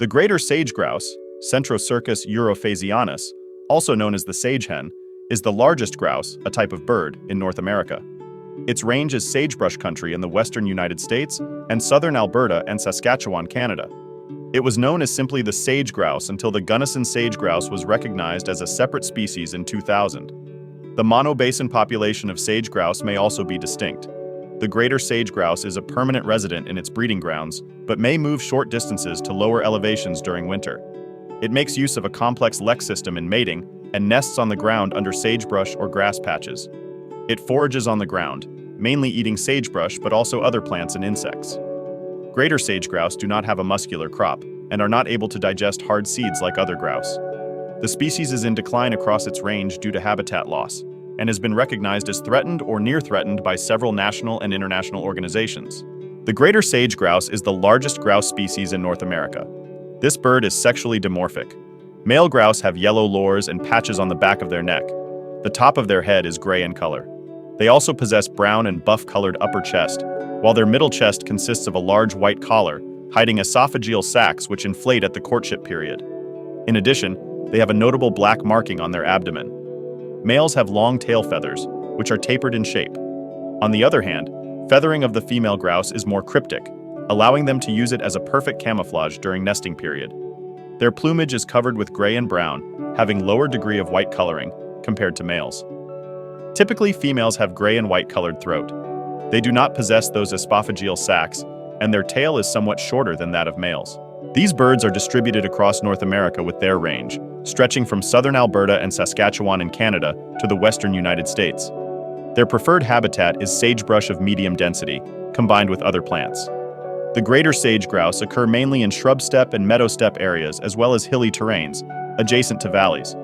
The greater sage-grouse, Centrocercus urophasianus, also known as the sagehen, is the largest grouse, a type of bird, in North America. Its range is sagebrush country in the western United States and southern Alberta and Saskatchewan, Canada. It was known as simply the sage-grouse until the Gunnison sage-grouse was recognized as a separate species in 2000. The Mono Basin population of sage-grouse may also be distinct. The greater sage-grouse is a permanent resident in its breeding grounds, but may move short distances to lower elevations during winter. It makes use of a complex lek system in mating and nests on the ground under sagebrush or grass patches. It forages on the ground, mainly eating sagebrush but also other plants and insects. Greater sage-grouse do not have a muscular crop and are not able to digest hard seeds like other grouse. The species is in decline across its range due to habitat loss and has been recognized as threatened or near threatened by several national and international organizations. The greater sage-grouse is the largest grouse species in North America. This bird is sexually dimorphic. Male grouse have yellow lores and patches on the back of their neck. The top of their head is gray in color. They also possess brown and buff-colored upper chest, while their middle chest consists of a large white collar, hiding esophageal sacs which inflate at the courtship period. In addition, they have a notable black marking on their abdomen. Males have long tail feathers, which are tapered in shape. On the other hand, feathering of the female grouse is more cryptic, allowing them to use it as a perfect camouflage during nesting period. Their plumage is covered with gray and brown, having lower degree of white coloring compared to males. Typically, females have gray and white colored throat. They do not possess those esophageal sacs, and their tail is somewhat shorter than that of males. These birds are distributed across North America with their range, stretching from southern Alberta and Saskatchewan in Canada to the western United States. Their preferred habitat is sagebrush of medium density, combined with other plants. The greater sage-grouse occur mainly in shrub steppe and meadow steppe areas as well as hilly terrains, adjacent to valleys.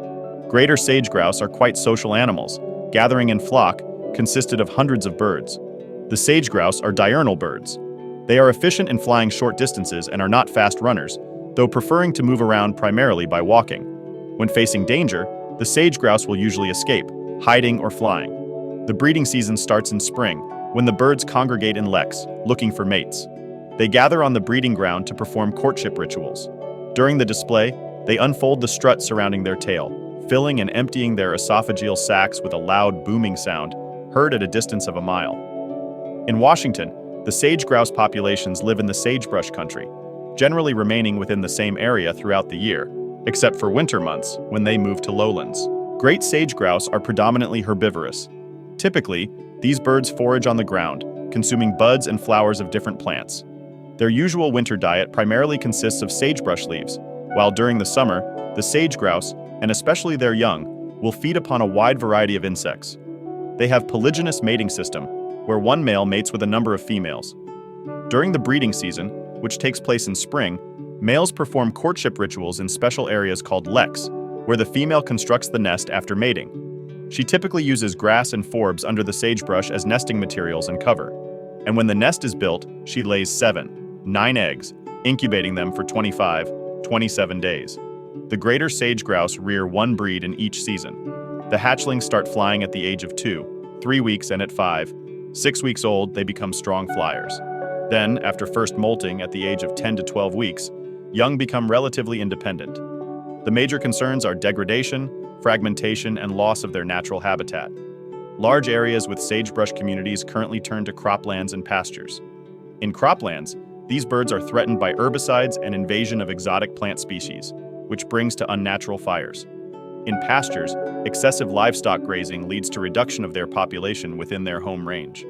Greater sage-grouse are quite social animals, gathering in flock, consisted of hundreds of birds. The sage-grouse are diurnal birds. They are efficient in flying short distances and are not fast runners, though preferring to move around primarily by walking. When facing danger, the sage-grouse will usually escape, hiding or flying. The breeding season starts in spring, when the birds congregate in leks, looking for mates. They gather on the breeding ground to perform courtship rituals. During the display, they unfold the strut surrounding their tail, filling and emptying their esophageal sacs with a loud booming sound, heard at a distance of a mile. In Washington, the sage-grouse populations live in the sagebrush country, generally remaining within the same area throughout the year, except for winter months when they move to lowlands. Great sage-grouse are predominantly herbivorous. Typically, these birds forage on the ground, consuming buds and flowers of different plants. Their usual winter diet primarily consists of sagebrush leaves, while during the summer, the sage-grouse, and especially their young, will feed upon a wide variety of insects. They have polygynous mating system, where one male mates with a number of females. During the breeding season, which takes place in spring, males perform courtship rituals in special areas called leks, where the female constructs the nest after mating. She typically uses grass and forbs under the sagebrush as nesting materials and cover. And when the nest is built, she lays 7-9 eggs, incubating them for 25-27 days. The greater sage-grouse rear one breed in each season. The hatchlings start flying at the age of 2-3 weeks, and at 5-6 weeks old, they become strong flyers. Then, after first molting at the age of 10 to 12 weeks, young become relatively independent. The major concerns are degradation, fragmentation, and loss of their natural habitat. Large areas with sagebrush communities currently turn to croplands and pastures. In croplands, these birds are threatened by herbicides and invasion of exotic plant species, which brings to unnatural fires. In pastures, excessive livestock grazing leads to reduction of their population within their home range.